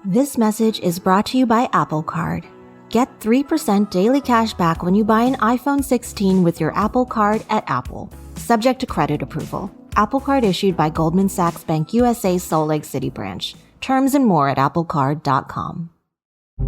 This message is brought to you by Apple Card. Get 3% daily cash back when you buy an iPhone 16 with your Apple Card at Apple. Subject to credit approval. Apple Card issued by Goldman Sachs Bank USA Salt Lake City branch. Terms and more at applecard.com.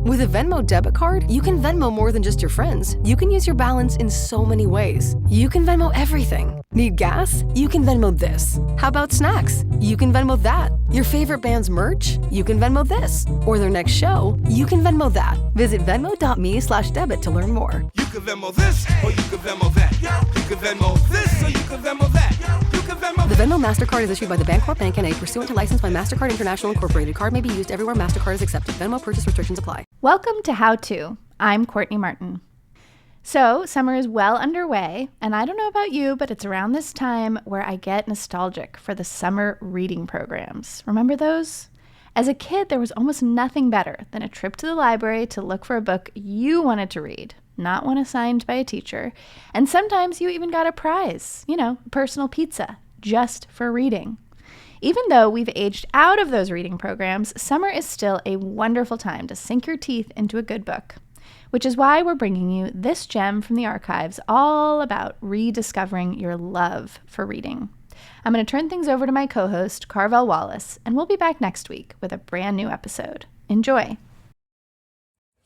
With a Venmo debit card, you can Venmo more than just your friends. You can use your balance in so many ways. You can Venmo everything. Need gas? You can Venmo this. How about snacks? You can Venmo that. Your favorite band's merch? You can Venmo this. Or their next show? You can Venmo that. Visit venmo.me/debit to learn more. You can Venmo this, or you can Venmo that. You can Venmo this, or you can Venmo that. You can Venmo. The Venmo MasterCard is issued by the Bancorp Bank N.A. pursuant to license by MasterCard International Incorporated. Card may be used everywhere MasterCard is accepted. Venmo purchase restrictions apply. Welcome to How To. I'm Courtney Martin. So, summer is well underway, and I don't know about you, but it's around this time where I get nostalgic for the summer reading programs. Remember those? As a kid, there was almost nothing better than a trip to the library to look for a book you wanted to read, not one assigned by a teacher. And sometimes you even got a prize, a personal pizza, just for reading. Even though we've aged out of those reading programs, summer is still a wonderful time to sink your teeth into a good book, which is why we're bringing you this gem from the archives all about rediscovering your love for reading. I'm going to turn things over to my co-host, Carvell Wallace, and we'll be back next week with a brand new episode. Enjoy.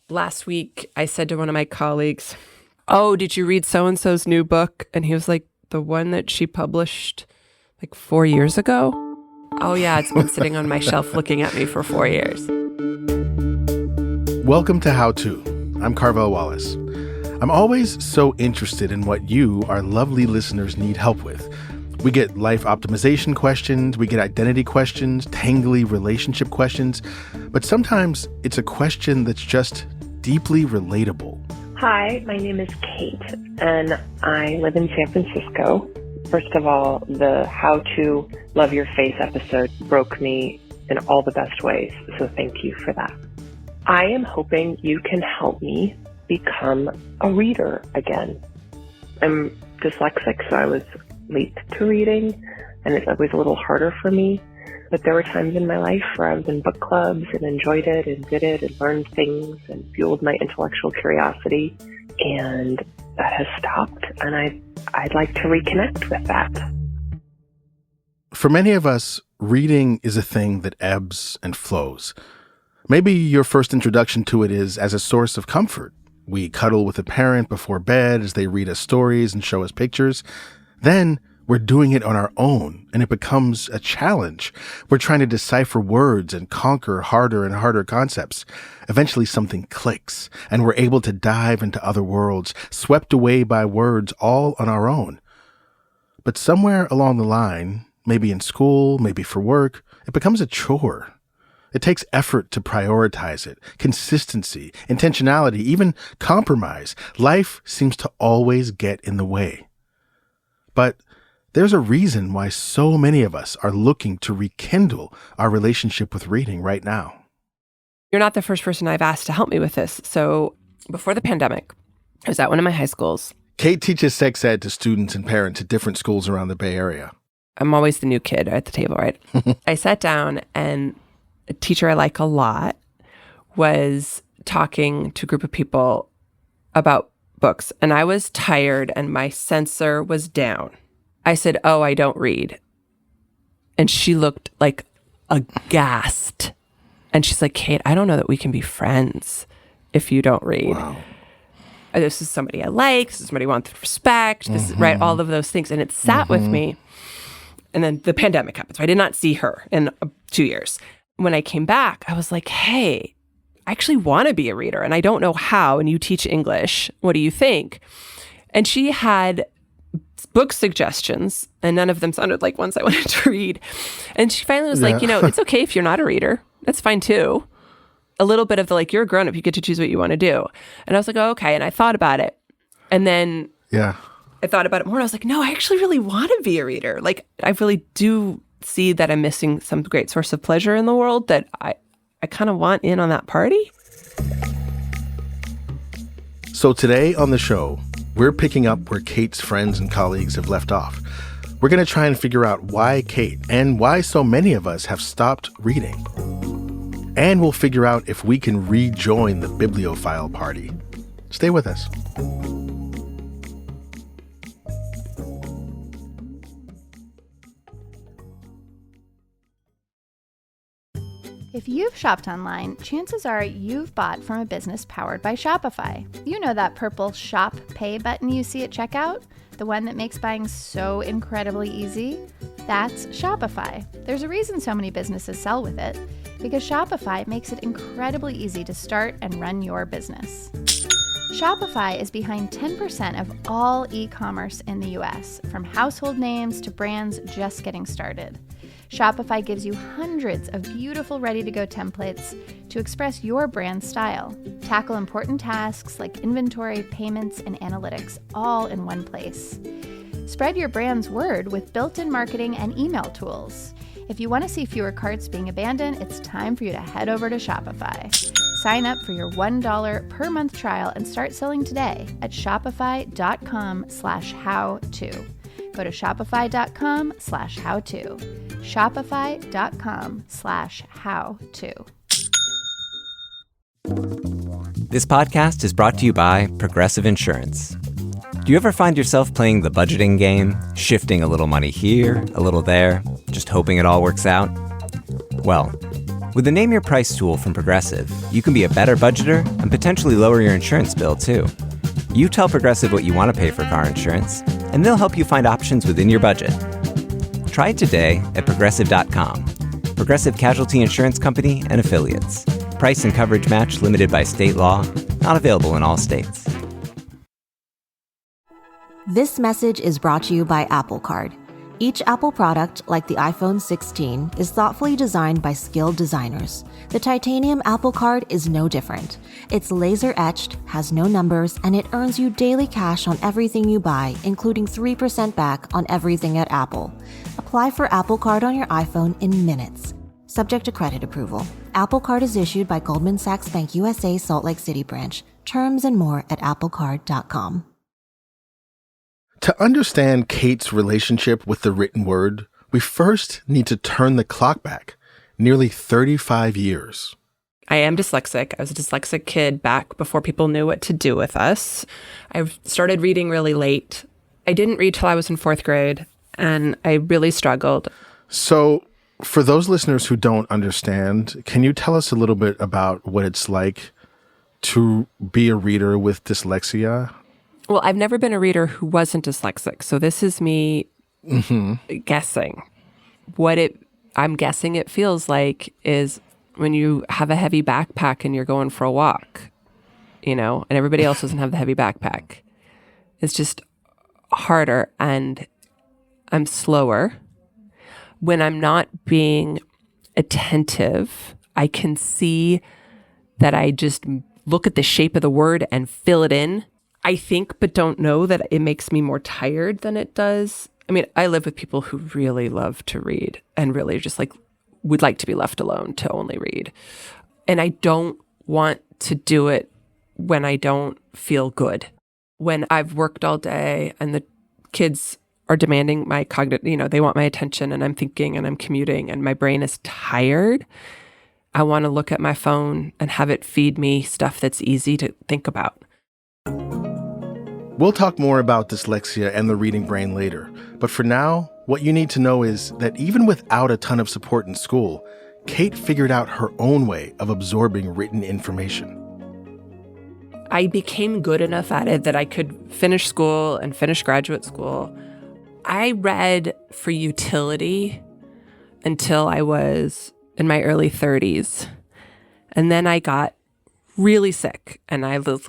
Last week, I said to one of my colleagues, "Oh, did you read so-and-so's new book?" And he was like, "The one that she published like 4 years ago?" "Oh yeah, it's been sitting on my shelf looking at me for 4 years. Welcome to How To. I'm Carvell Wallace. I'm always so interested in what you, our lovely listeners, need help with. We get life optimization questions, we get identity questions, tangly relationship questions, but sometimes it's a question that's just deeply relatable. Hi, my name is Kate, and I live in San Francisco. First of all, the How to Love Your Face episode broke me in all the best ways, so thank you for that. I am hoping you can help me become a reader again. I'm dyslexic, so I was late to reading, and it's always a little harder for me. But there were times in my life where I was in book clubs and enjoyed it and did it and learned things and fueled my intellectual curiosity. And that has stopped, and I'd like to reconnect with that. For many of us, reading is a thing that ebbs and flows. Maybe your first introduction to it is as a source of comfort. We cuddle with a parent before bed as they read us stories and show us pictures. Then we're doing it on our own, and it becomes a challenge. We're trying to decipher words and conquer harder and harder concepts. Eventually something clicks, and we're able to dive into other worlds, swept away by words all on our own. But somewhere along the line, maybe in school, maybe for work, it becomes a chore. It takes effort to prioritize it, consistency, intentionality, even compromise. Life seems to always get in the way. But there's a reason why so many of us are looking to rekindle our relationship with reading right now. You're not the first person I've asked to help me with this. So before the pandemic, I was at one of my high schools. Kate teaches sex ed to students and parents at different schools around the Bay Area. I'm always the new kid at the table, right? I sat down, and a teacher I like a lot was talking to a group of people about books, and I was tired and my sensor was down. I said, "Oh, I don't read." And she looked like aghast. And she's like, "Kate, I don't know that we can be friends if you don't read." Wow. This is somebody I like. This is somebody I want to respect. This is right, all of those things. And it sat with me. And then the pandemic happened. So I did not see her in 2 years. When I came back, I was like, "Hey, I actually want to be a reader, and I don't know how. And you teach English. What do you think?" And she had book suggestions, and none of them sounded like ones I wanted to read. And she finally was like, "It's okay if you're not a reader. That's fine too." A little bit of the you're a grown up, you get to choose what you want to do. And I was like, "Oh, okay." And I thought about it. And then I thought about it more, and I was like, no, I actually really want to be a reader. I really do see that I'm missing some great source of pleasure in the world that I kind of want in on that party. So today on the show, we're picking up where Kate's friends and colleagues have left off. We're going to try and figure out why Kate and why so many of us have stopped reading. And we'll figure out if we can rejoin the bibliophile party. Stay with us. If you've shopped online, chances are you've bought from a business powered by Shopify. You know that purple Shop Pay button you see at checkout? The one that makes buying so incredibly easy? That's Shopify. There's a reason so many businesses sell with it, because Shopify makes it incredibly easy to start and run your business. Shopify is behind 10% of all e-commerce in the US, from household names to brands just getting started. Shopify gives you hundreds of beautiful ready-to-go templates to express your brand style. Tackle important tasks like inventory, payments, and analytics all in one place. Spread your brand's word with built-in marketing and email tools. If you want to see fewer carts being abandoned, it's time for you to head over to Shopify. Sign up for your $1 per month trial and start selling today at shopify.com/how-to. Go to shopify.com/how-to. Shopify.com/how-to. This podcast is brought to you by Progressive Insurance. Do you ever find yourself playing the budgeting game, shifting a little money here, a little there, just hoping it all works out? Well, with the Name Your Price tool from Progressive, you can be a better budgeter and potentially lower your insurance bill, too. You tell Progressive what you want to pay for car insurance, and they'll help you find options within your budget. Try it today at Progressive.com. Progressive Casualty Insurance Company and Affiliates. Price and coverage match limited by state law. Not available in all states. This message is brought to you by Apple Card. Each Apple product, like the iPhone 16, is thoughtfully designed by skilled designers. The titanium Apple Card is no different. It's laser-etched, has no numbers, and it earns you daily cash on everything you buy, including 3% back on everything at Apple. Apply for Apple Card on your iPhone in minutes. Subject to credit approval. Apple Card is issued by Goldman Sachs Bank USA Salt Lake City branch. Terms and more at applecard.com. To understand Kate's relationship with the written word, we first need to turn the clock back nearly 35 years. I am dyslexic. I was a dyslexic kid back before people knew what to do with us. I started reading really late. I didn't read till I was in 4th grade, and I really struggled. So, for those listeners who don't understand, can you tell us a little bit about what it's like to be a reader with dyslexia? Well, I've never been a reader who wasn't dyslexic, so this is me guessing. I'm guessing it feels like is when you have a heavy backpack and you're going for a walk, and everybody else doesn't have the heavy backpack. It's just harder, and I'm slower. When I'm not being attentive, I can see that I just look at the shape of the word and fill it in. I think, but don't know that it makes me more tired than it does. I mean, I live with people who really love to read and really just would like to be left alone to only read. And I don't want to do it when I don't feel good. When I've worked all day and the kids are demanding my cognitive, they want my attention, and I'm thinking and I'm commuting and my brain is tired, I want to look at my phone and have it feed me stuff that's easy to think about. We'll talk more about dyslexia and the reading brain later, but for now, what you need to know is that even without a ton of support in school, Kate figured out her own way of absorbing written information. I became good enough at it that I could finish school and finish graduate school. I read for utility until I was in my early 30s. And then I got really sick, and I was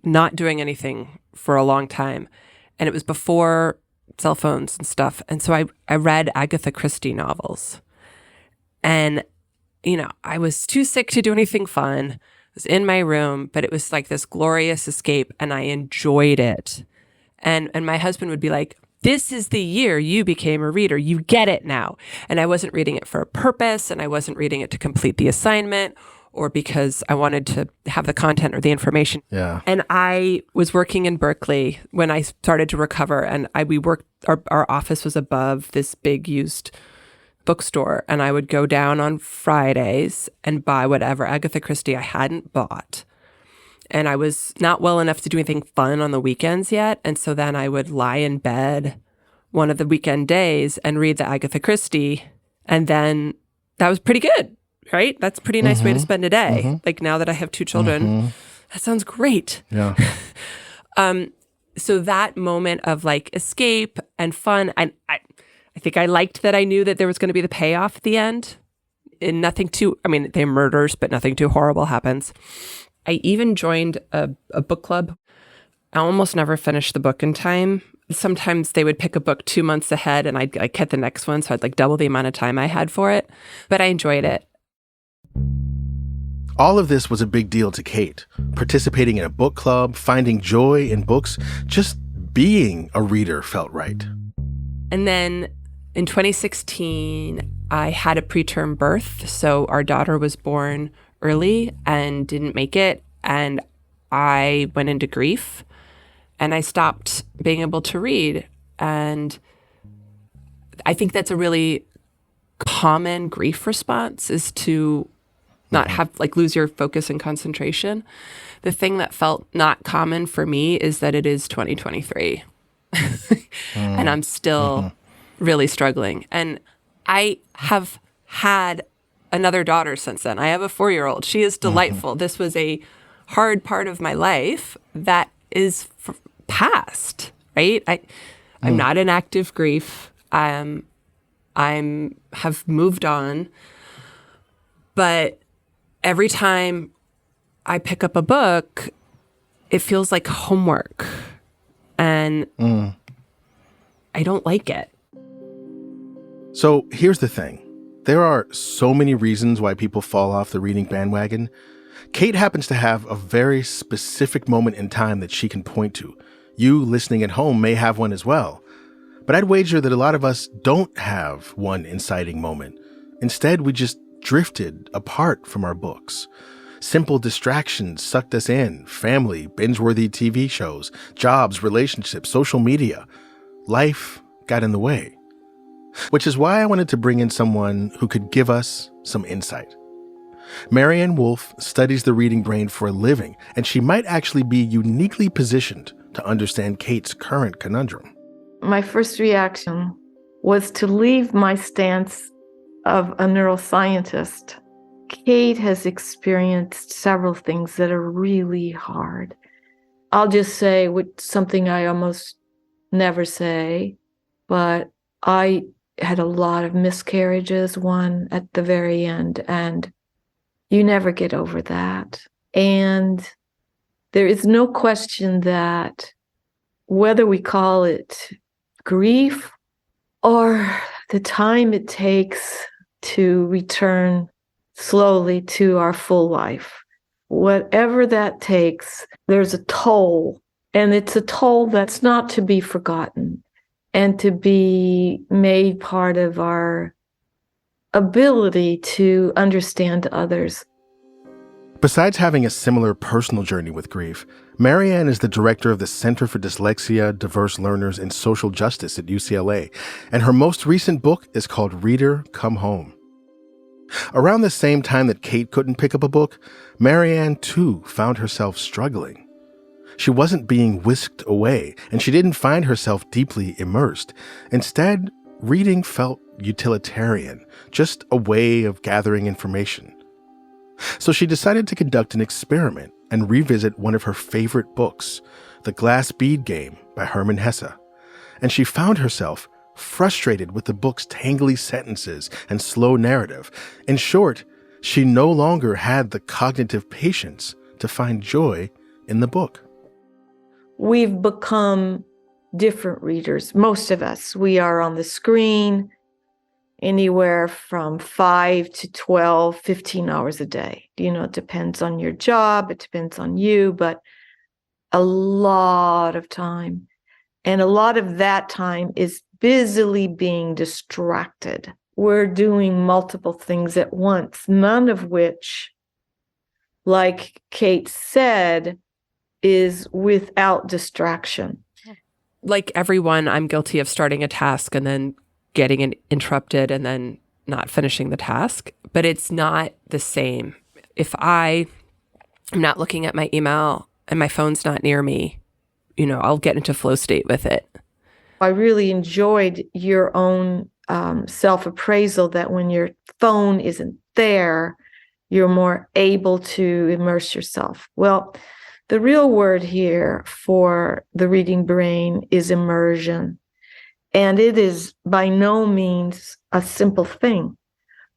not doing anything for a long time. And it was before cell phones and stuff. And so I read Agatha Christie novels. And, I was too sick to do anything fun. I was in my room, but it was like this glorious escape, and I enjoyed it. And my husband would be like, "This is the year you became a reader. You get it now." And I wasn't reading it for a purpose, and I wasn't reading it to complete the assignment or because I wanted to have the content or the information. Yeah. And I was working in Berkeley when I started to recover, and we worked, our office was above this big used bookstore, and I would go down on Fridays and buy whatever Agatha Christie I hadn't bought. And I was not well enough to do anything fun on the weekends yet. And so then I would lie in bed one of the weekend days and read the Agatha Christie. And then that was pretty good, right? That's a pretty nice way to spend a day. Like now that I have 2 children, that sounds great. Yeah. So that moment of like escape and fun, and I think I liked that I knew that there was going to be the payoff at the end. And nothing too, I mean, they're murders, but nothing too horrible happens. I even joined a book club. I almost never finished the book in time. Sometimes they would pick a book 2 months ahead and I'd like get the next one. So I'd like double the amount of time I had for it. But I enjoyed it. All of this was a big deal to Kate. Participating in a book club, finding joy in books, just being a reader felt right. And then in 2016, I had a preterm birth. So our daughter was born early and didn't make it. And I went into grief and I stopped being able to read. And I think that's a really common grief response, is to not have, like, lose your focus and concentration. The thing that felt not common for me is that it is 2023 and I'm still really struggling. And I have had another daughter since then. I have a 4-year-old. She is delightful. This was a hard part of my life that is past, right? I'm not in active grief. I'm have moved on. But every time I pick up a book, it feels like homework. And I don't like it. So here's the thing. There are so many reasons why people fall off the reading bandwagon. Kate happens to have a very specific moment in time that she can point to. You listening at home may have one as well. But I'd wager that a lot of us don't have one inciting moment. Instead, we just drifted apart from our books. Simple distractions sucked us in: family, binge-worthy TV shows, jobs, relationships, social media. Life got in the way. Which is why I wanted to bring in someone who could give us some insight. Maryanne Wolf studies the reading brain for a living, and she might actually be uniquely positioned to understand Kate's current conundrum. My first reaction was to leave my stance of a neuroscientist. Kate has experienced several things that are really hard. I'll just say something I almost never say, but I had a lot of miscarriages, one at the very end, and you never get over that. And there is no question that whether we call it grief or the time it takes to return slowly to our full life, whatever that takes, there's a toll, and it's a toll that's not to be forgotten and to be made part of our ability to understand others. Besides having a similar personal journey with grief, Maryanne is the director of the Center for Dyslexia, Diverse Learners, and Social Justice at UCLA, and her most recent book is called Reader, Come Home. Around the same time that Kate couldn't pick up a book, Maryanne, too, found herself struggling. She wasn't being whisked away, and she didn't find herself deeply immersed. Instead, reading felt utilitarian, just a way of gathering information. So she decided to conduct an experiment and revisit one of her favorite books, The Glass Bead Game by Hermann Hesse. And she found herself frustrated with the book's tangly sentences and slow narrative. In short, she no longer had the cognitive patience to find joy in the book. We've become different readers. Most of us, we are on the screen anywhere from 5 to 12, 15 hours a day. It depends on your job, it depends on you, but a lot of time. And a lot of that time is busily being distracted. We're doing multiple things at once, none of which, like Kate said, is without distraction. Like everyone, I'm guilty of starting a task and then getting interrupted and then not finishing the task, but it's not the same. If I am not looking at my email and my phone's not near me, I'll get into flow state with it. I really enjoyed your own self-appraisal that when your phone isn't there, you're more able to immerse yourself. Well, the real word here for the reading brain is immersion. And it is by no means a simple thing.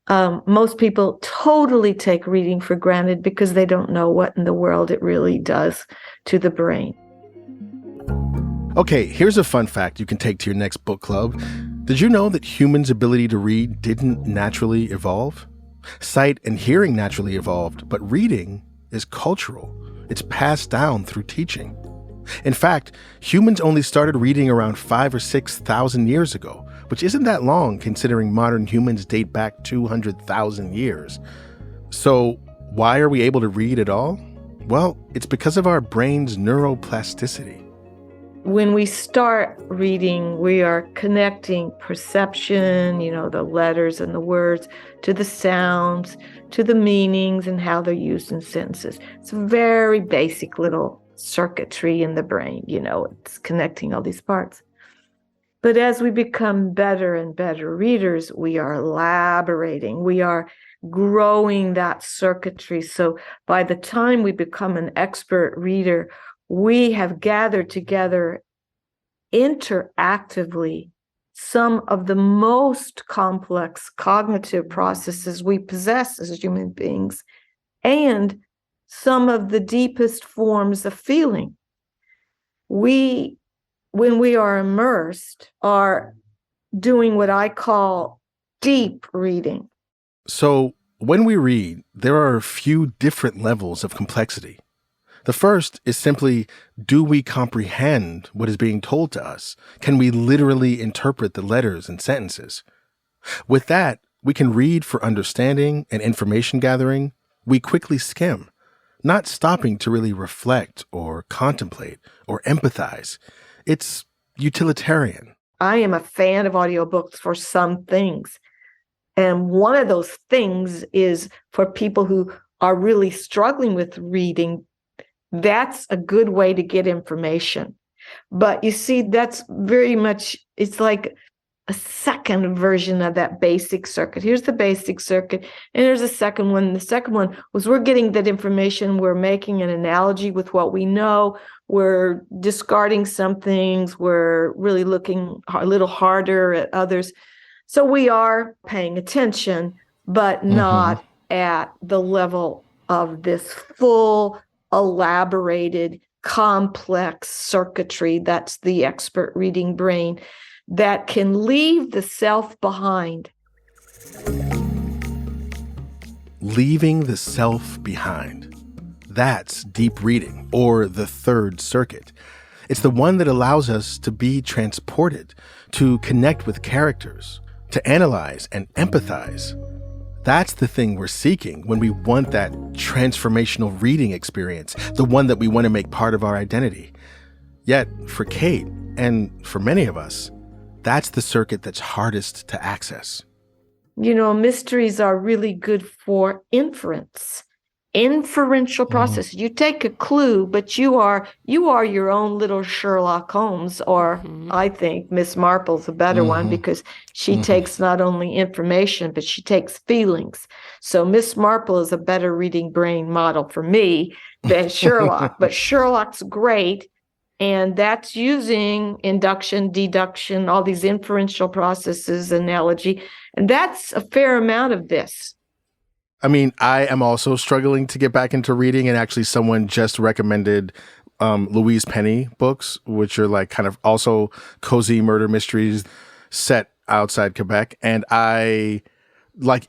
Most people totally take reading for granted because they don't know what in the world it really does to the brain. Okay, here's a fun fact you can take to your next book club. Did you know that humans' ability to read didn't naturally evolve? Sight and hearing naturally evolved, but reading is cultural. It's passed down through teaching. In fact, humans only started reading around 5,000 or 6,000 years ago, which isn't that long considering modern humans date back 200,000 years. So why are we able to read at all? Well, it's because of our brain's neuroplasticity. When we start reading, we are connecting perception, the letters and the words, to the sounds, to the meanings and how they're used in sentences. It's a very basic little circuitry in the brain, it's connecting all these parts. But as we become better and better readers, we are elaborating, we are growing that circuitry. So by the time we become an expert reader, we have gathered together interactively some of the most complex cognitive processes we possess as human beings and some of the deepest forms of feeling. We, when we are immersed, are doing what I call deep reading. So when we read, there are a few different levels of complexity. The first is simply, do we comprehend what is being told to us? Can we literally interpret the letters and sentences? With that, we can read for understanding and information gathering. We quickly skim, not stopping to really reflect or contemplate or empathize. It's utilitarian. I am a fan of audiobooks for some things. And one of those things is for people who are really struggling with reading. That's a good way to get information. But you see, that's very much, it's like a second version of that basic circuit. Here's the basic circuit, and there's a second one. The second one was we're getting that information, we're making an analogy with what we know, we're discarding some things, we're really looking a little harder at others. So we are paying attention, but not at the level of this full, elaborated, complex circuitry. That's the expert reading brain that can leave the self behind. Leaving the self behind. That's deep reading, or the third circuit. It's the one that allows us to be transported, to connect with characters, to analyze and empathize. That's the thing we're seeking when we want that transformational reading experience, the one that we want to make part of our identity. Yet, for Kate, and for many of us, that's the circuit that's hardest to access. Mysteries are really good for inferential process. You take a clue, but you are your own little Sherlock Holmes, or I think Miss Marple's a better one because she takes not only information, but she takes feelings. So Miss Marple is a better reading brain model for me than Sherlock, but Sherlock's great. And that's using induction, deduction, all these inferential processes, analogy. And that's a fair amount of this. I mean, I am also struggling to get back into reading, and actually someone just recommended Louise Penny books, which are like kind of also cozy murder mysteries set outside Quebec. And I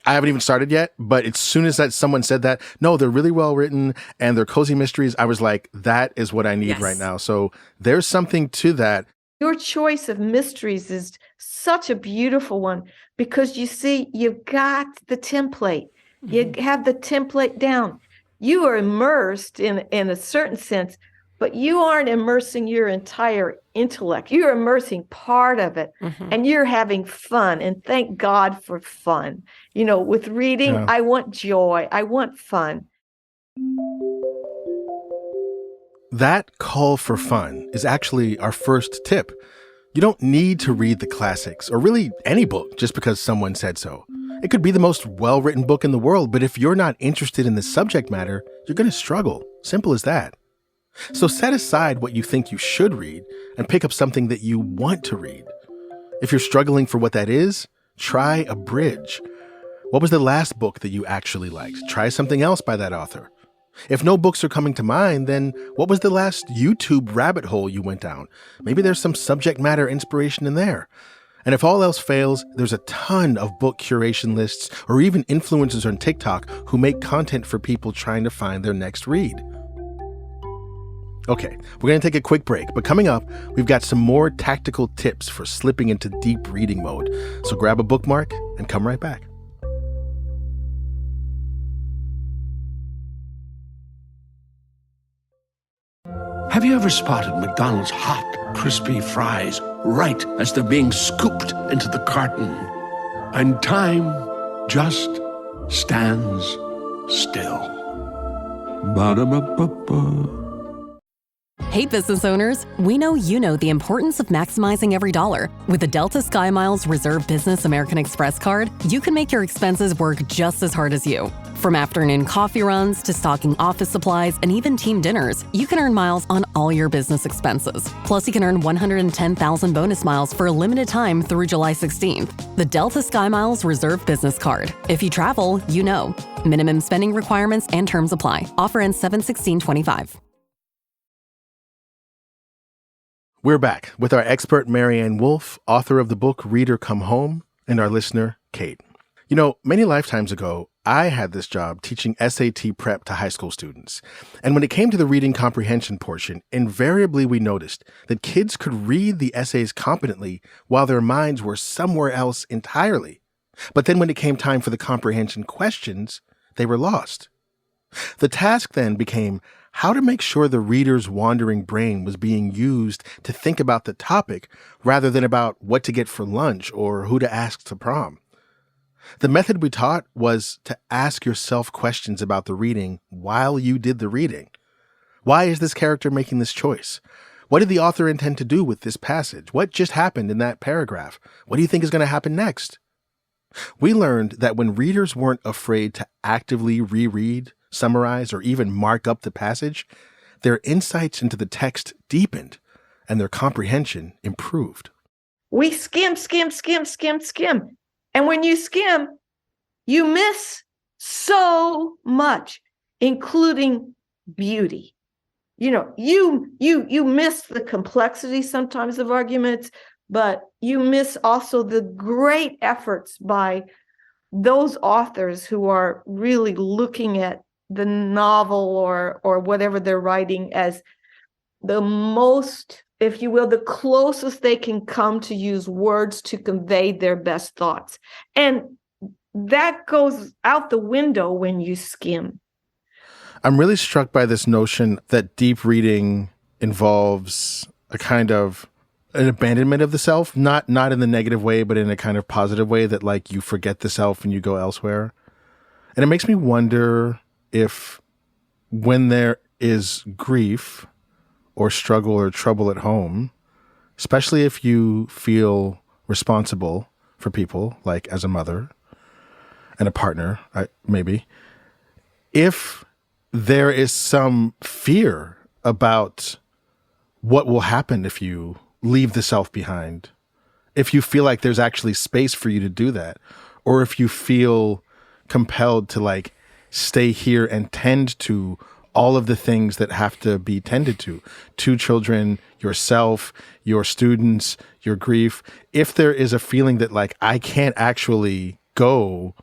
haven't even started yet, but as soon as someone said that, no, they're really well written and they're cozy mysteries, I was like, that is what I need right now. So there's something to that. Your choice of mysteries is such a beautiful one because you see, you've got the template. You have the template down. You are immersed in a certain sense but you aren't immersing your entire intellect. You're immersing part of it, and you're having fun. And thank God for fun. You know, with reading, I want joy. I want fun. That call for fun is actually our first tip. You don't need to read the classics or really any book just because someone said so. It could be the most well-written book in the world, but if you're not interested in the subject matter, you're going to struggle. Simple as that. So set aside what you think you should read and pick up something that you want to read. If you're struggling for what that is, try a bridge. What was the last book that you actually liked? Try something else by that author. If no books are coming to mind, then what was the last YouTube rabbit hole you went down? Maybe there's some subject matter inspiration in there. And if all else fails, there's a ton of book curation lists or even influencers on TikTok who make content for people trying to find their next read. Okay, we're going to take a quick break, but coming up, we've got some more tactical tips for slipping into deep reading mode. So grab a bookmark and come right back. Have you ever spotted McDonald's hot, crispy fries right as they're being scooped into the carton? And time just stands still. Ba-da-ba-ba-ba. Hey, business owners, we know you know the importance of maximizing every dollar. With the Delta SkyMiles Reserve Business American Express card, you can make your expenses work just as hard as you. From afternoon coffee runs to stocking office supplies and even team dinners, you can earn miles on all your business expenses. Plus, you can earn 110,000 bonus miles for a limited time through July 16th. The Delta SkyMiles Reserve Business Card. If you travel, you know. Minimum spending requirements and terms apply. Offer ends 7/16/25. We're back with our expert Maryanne Wolf, author of the book Reader Come Home, and our listener, Kate. You know, many lifetimes ago, I had this job teaching SAT prep to high school students. And when it came to the reading comprehension portion, invariably we noticed that kids could read the essays competently while their minds were somewhere else entirely. But then when it came time for the comprehension questions, they were lost. The task then became how to make sure the reader's wandering brain was being used to think about the topic rather than about what to get for lunch or who to ask to prom. The method we taught was to ask yourself questions about the reading while you did the reading. Why is this character making this choice? What did the author intend to do with this passage? What just happened in that paragraph? What do you think is going to happen next? We learned that when readers weren't afraid to actively reread, summarize, or even mark up the passage, their insights into the text deepened and their comprehension improved. We skim. And when you skim, you miss so much, including beauty. You know, you miss the complexity sometimes of arguments, but you miss also the great efforts by those authors who are really looking at the novel or whatever they're writing as the most, if you will, the closest they can come to use words to convey their best thoughts. And that goes out the window when you skim. I'm really struck by this notion that deep reading involves a kind of an abandonment of the self, not in the negative way, but in a kind of positive way that like you forget the self and you go elsewhere. And it makes me wonder if when there is grief or struggle or trouble at home, especially if you feel responsible for people, like as a mother and a partner, maybe, if there is some fear about what will happen if you leave the self behind, if you feel like there's actually space for you to do that, or if you feel compelled to like stay here and tend to all of the things that have to be tended to, 2 children, yourself, your students, your grief. If there is a feeling that like, I can't actually go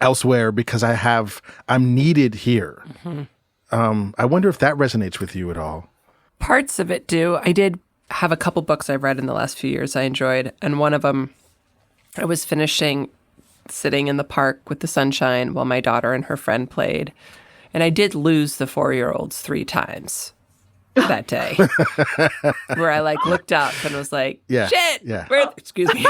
elsewhere because I'm needed here. I wonder if that resonates with you at all. Parts of it do. I did have a couple books I've read in the last few years I enjoyed. And one of them, I was finishing sitting in the park with the sunshine while my daughter and her friend played. And I did lose the 4-year-olds 3 times. that day where I like looked up and was like, shit, excuse me,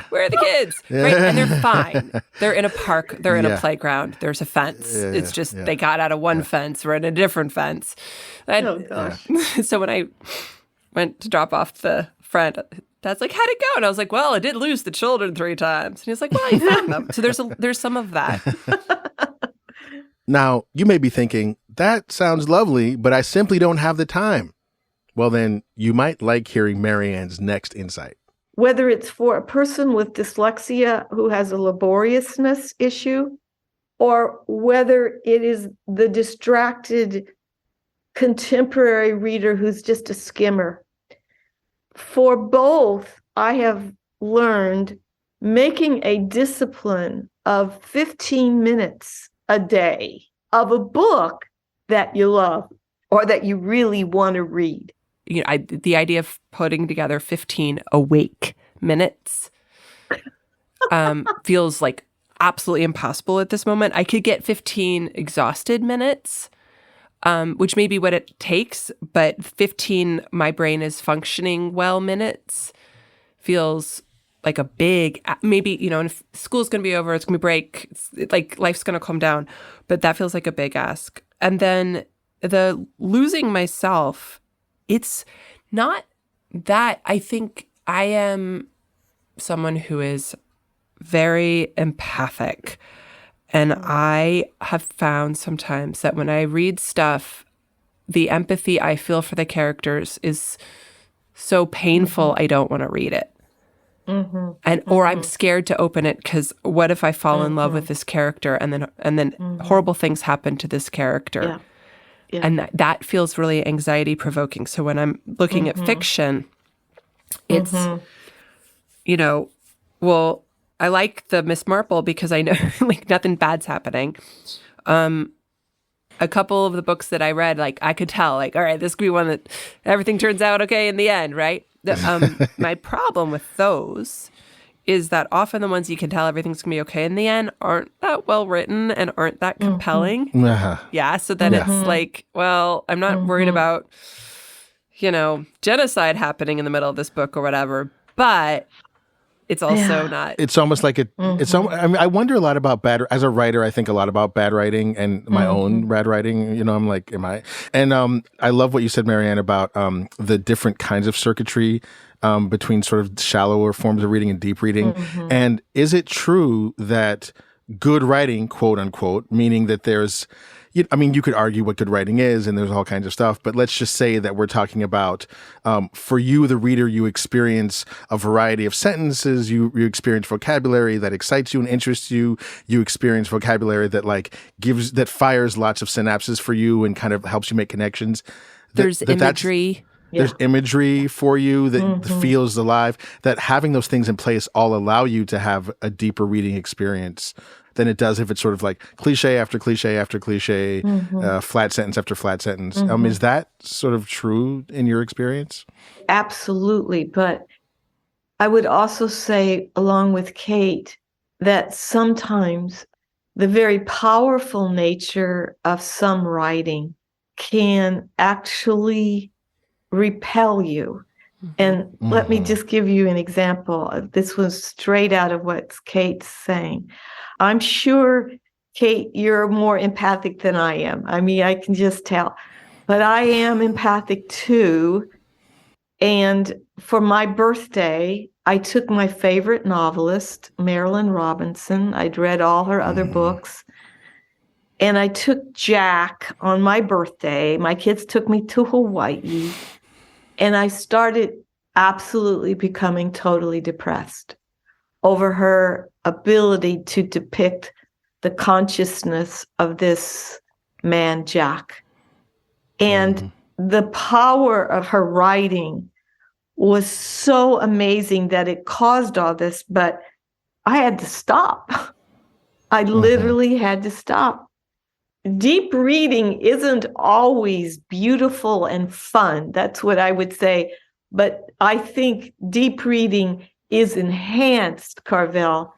where are the kids? Right? And they're fine. They're in a park. They're in a playground. There's a fence. It's just they got out of one fence. We're in a different fence. And, oh, gosh. So when I went to drop off the friend, Dad's like, how'd it go? And I was like, well, I did lose the children 3 times. And he was like, well, you found them. So there's some of that. Now, you may be thinking, that sounds lovely, but I simply don't have the time. Well, then you might like hearing Maryanne's next insight. Whether it's for a person with dyslexia who has a laboriousness issue, or whether it is the distracted contemporary reader who's just a skimmer. For both, I have learned making a discipline of 15 minutes a day of a book that you love or that you really want to read. You know, the idea of putting together 15 awake minutes feels like absolutely impossible at this moment. I could get 15 exhausted minutes, which may be what it takes, but 15 my brain is functioning well minutes feels like a big, maybe, you know, and if school's going to be over, it's going to be break, like life's going to calm down, but that feels like a big ask. And then the losing myself, it's not that. I think I am someone who is very empathic. And I have found sometimes that when I read stuff, the empathy I feel for the characters is so painful, I don't want to read it. Or I'm scared to open it because what if I fall in love with this character and then horrible things happen to this character? And that feels really anxiety provoking. So when I'm looking at fiction, it's, you know, well, I like the Miss Marple because I know like nothing bad's happening. A couple of the books that I read, like I could tell, like, all right, this could be one that everything turns out okay in the end, right? My problem with those is that often the ones you can tell everything's gonna be okay in the end aren't that well written and aren't that compelling. Yeah, so then it's like, well, I'm not worried about, you know, genocide happening in the middle of this book or whatever, but it's also not. It's almost like it's. I mean, I wonder a lot about bad. As a writer, I think a lot about bad writing and my own bad writing. You know, I'm like, am I? And I love what you said, Maryanne, about the different kinds of circuitry between sort of shallower forms of reading and deep reading. And is it true that good writing, quote unquote, meaning that there's, I mean, you could argue what good writing is, and there's all kinds of stuff, but let's just say that we're talking about, for you, the reader, you experience a variety of sentences, you experience vocabulary that excites you and interests you, you experience vocabulary that like that fires lots of synapses for you and kind of helps you make connections. There's imagery. There's imagery for you that feels alive, that having those things in place all allow you to have a deeper reading experience than it does if it's sort of like cliche after cliche after cliche, flat sentence after flat sentence. Is that sort of true in your experience? Absolutely. But I would also say, along with Kate, that sometimes the very powerful nature of some writing can actually repel you. And let me just give you an example. This was straight out of what Kate's saying. I'm sure, Kate, you're more empathic than I am. I mean, I can just tell. But I am empathic too. And for my birthday, I took my favorite novelist, Marilyn Robinson. I'd read all her other books. And I took Jack on my birthday. My kids took me to Hawaii. And I started absolutely becoming totally depressed over her ability to depict the consciousness of this man, Jack. And the power of her writing was so amazing that it caused all this, but I had to stop. I literally had to stop. Deep reading isn't always beautiful and fun. That's what I would say. But I think deep reading is enhanced, Carvell,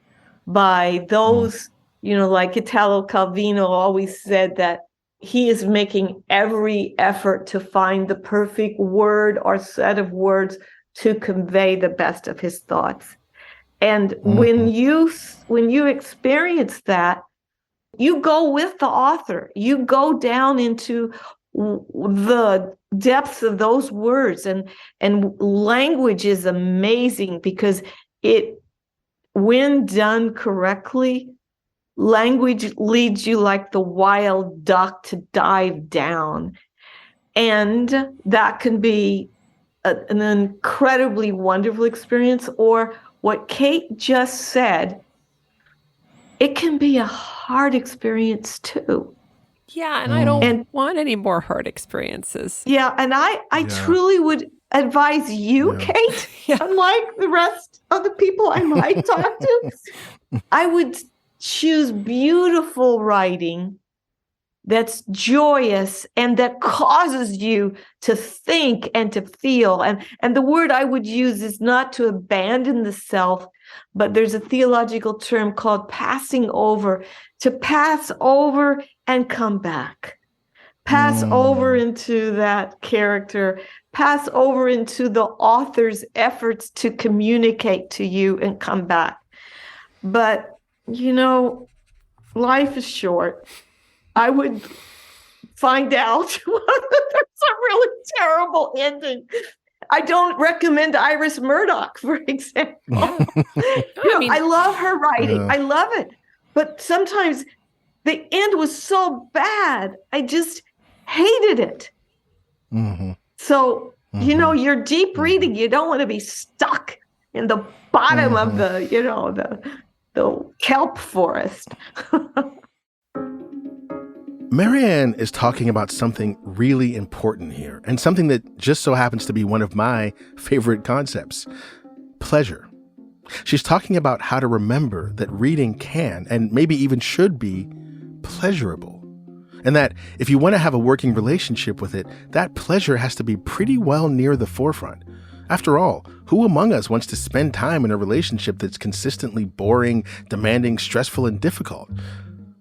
by those, you know, like Italo Calvino always said that he is making every effort to find the perfect word or set of words to convey the best of his thoughts. And when you experience that, you go with the author. You go down into the depths of those words, and language is amazing because when done correctly, language leads you like the wild duck to dive down. And that can be an incredibly wonderful experience, or what Kate just said, it can be a hard experience too. Yeah, and I don't want any more hard experiences. Yeah, and I truly would advise you, Kate, unlike the rest of the people I might talk to, I would choose beautiful writing that's joyous and that causes you to think and to feel. And the word I would use is not to abandon the self, but there's a theological term called passing over, to pass over and come back. Pass over into that character, pass over into the author's efforts to communicate to you and come back. But, life is short. I would find out there's a really terrible ending. I don't recommend Iris Murdoch, for example. I love her writing. I love it. But sometimes the end was so bad, I just hated it. So, you're deep reading. You don't want to be stuck in the bottom of the kelp forest. Maryanne is talking about something really important here, and something that just so happens to be one of my favorite concepts: pleasure. She's talking about how to remember that reading can, and maybe even should be, pleasurable. And that if you want to have a working relationship with it, that pleasure has to be pretty well near the forefront. After all, who among us wants to spend time in a relationship that's consistently boring, demanding, stressful, and difficult?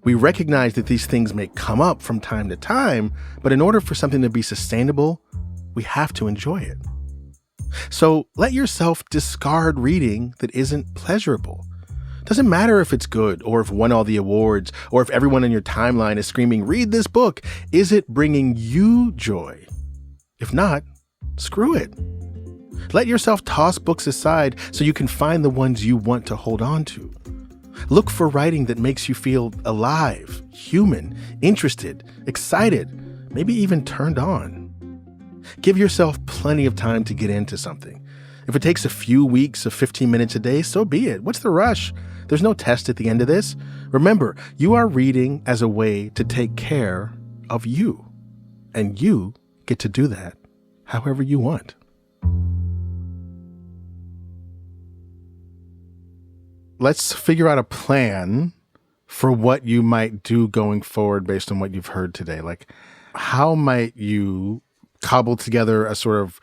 We recognize that these things may come up from time to time, but in order for something to be sustainable, we have to enjoy it. So let yourself discard reading that isn't pleasurable. Doesn't matter if it's good, or if it won all the awards, or if everyone in your timeline is screaming, "Read this book." Is it bringing you joy? If not, screw it. Let yourself toss books aside so you can find the ones you want to hold on to. Look for writing that makes you feel alive, human, interested, excited, maybe even turned on. Give yourself plenty of time to get into something. If it takes a few weeks of 15 minutes a day, so be it. What's the rush? There's no test at the end of this. Remember, you are reading as a way to take care of you. And you get to do that however you want. Let's figure out a plan for what you might do going forward based on what you've heard today. Like, how might you cobble together a sort of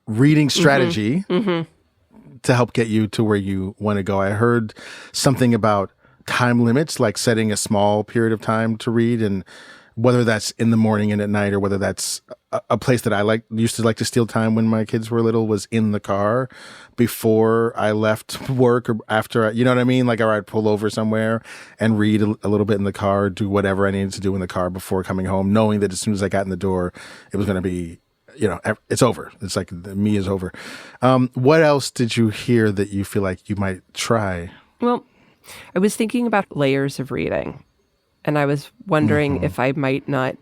reading strategy to help get you to where you want to go? I heard something about time limits, like setting a small period of time to read, and whether that's in the morning and at night, or whether that's a place that I used to steal time when my kids were little, was in the car before I left work or after, you know what I mean? Like, or I'd pull over somewhere and read a little bit in the car, do whatever I needed to do in the car before coming home, knowing that as soon as I got in the door, it was going to be, it's over. It's like me is over. What else did you hear that you feel like you might try? Well, I was thinking about layers of reading, and I was wondering if I might not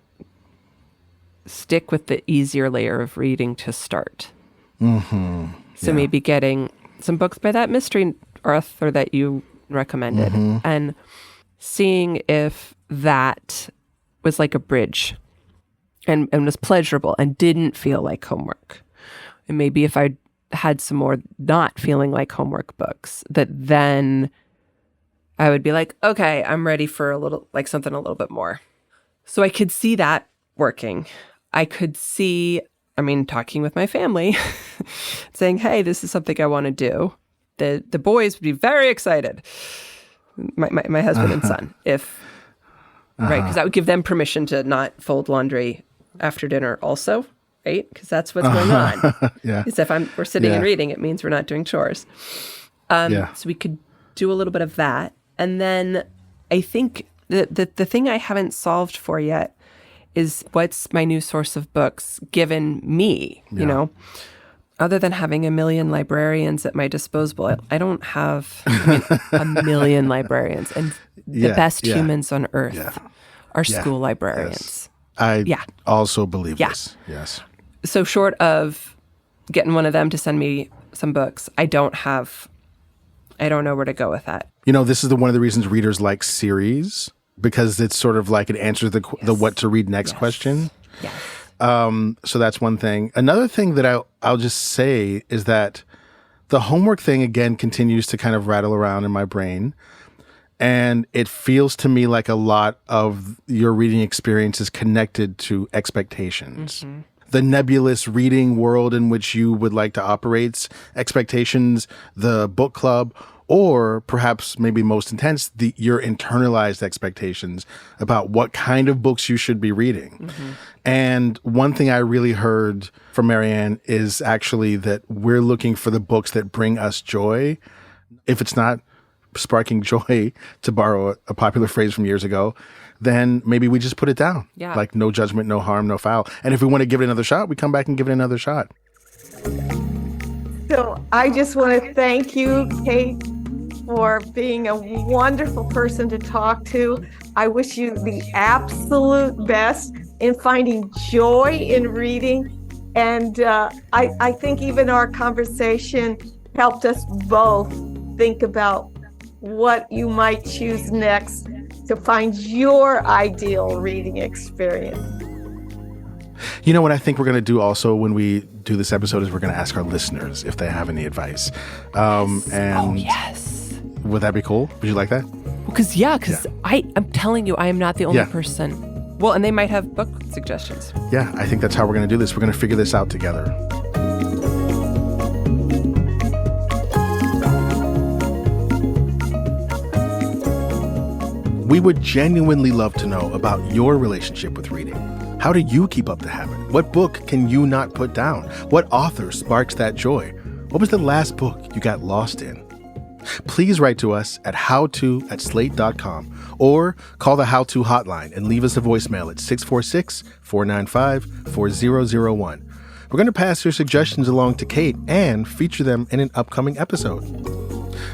stick with the easier layer of reading to start. So maybe getting some books by that mystery author that you recommended and seeing if that was like a bridge and was pleasurable and didn't feel like homework. And maybe if I had some more not feeling like homework books, that then I would be like, okay, I'm ready for something a little bit more. So I could see that working. I could see, talking with my family, saying, hey, this is something I want to do. The boys would be very excited, my husband and son, if right? Because that would give them permission to not fold laundry after dinner also, right? Because that's what's going on. Yeah. Is if we're sitting and reading, it means we're not doing chores. So we could do a little bit of that. And then I think the thing I haven't solved for yet is what's my new source of books given me, you know? Other than having a million librarians at my disposal, I don't have a million librarians. And the best humans on earth are school librarians. I also believe this. Yes. So short of getting one of them to send me some books, I don't know where to go with that. You know, this is one of the reasons readers like series, because it's sort of like it answers the what to read next question. Yes. So that's one thing. Another thing that I'll just say is that the homework thing, again, continues to kind of rattle around in my brain. And it feels to me like a lot of your reading experience is connected to expectations. Mm-hmm. The nebulous reading world in which you would like to operate, expectations, the book club, or perhaps maybe most intense, your internalized expectations about what kind of books you should be reading. Mm-hmm. And one thing I really heard from Maryanne is actually that we're looking for the books that bring us joy. If it's not sparking joy, to borrow a popular phrase from years ago, then maybe we just put it down. Yeah. Like no judgment, no harm, no foul. And if we want to give it another shot, we come back and give it another shot. So I just want to thank you, Kate, for being a wonderful person to talk to. I wish you the absolute best in finding joy in reading. And I think even our conversation helped us both think about what you might choose next to find your ideal reading experience. You know what I think we're going to do also when we do this episode is we're going to ask our listeners if they have any advice. Yes. Would that be cool? Would you like that? Because I'm telling you, I am not the only person. Well, and they might have book suggestions. Yeah, I think that's how we're going to do this. We're going to figure this out together. We would genuinely love to know about your relationship with reading. How do you keep up the habit? What book can you not put down? What author sparks that joy? What was the last book you got lost in? Please write to us at howto@slate.com or call the How To hotline and leave us a voicemail at 646-495-4001. We're going to pass your suggestions along to Kate and feature them in an upcoming episode.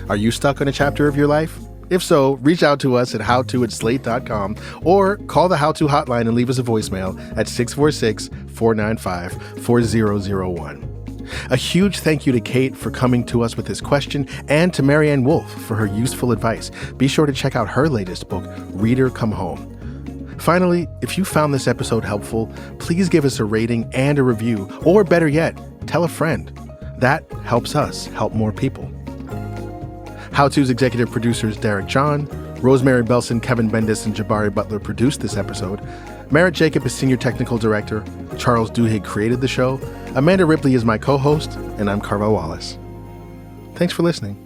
Are you stuck on a chapter of your life? If so, reach out to us at howto@slate.com or call the How To hotline and leave us a voicemail at 646-495-4001. A huge thank you to Kate for coming to us with this question and to Maryanne Wolf for her useful advice. Be sure to check out her latest book, Reader Come Home. Finally, if you found this episode helpful, please give us a rating and a review, or better yet, tell a friend. That helps us help more people. How To's executive producers Derek John, Rosemary Belson, Kevin Bendis, and Jabari Butler produced this episode. Merritt Jacob is senior technical director. Charles Duhigg created the show. Amanda Ripley is my co-host, and I'm Carvell Wallace. Thanks for listening.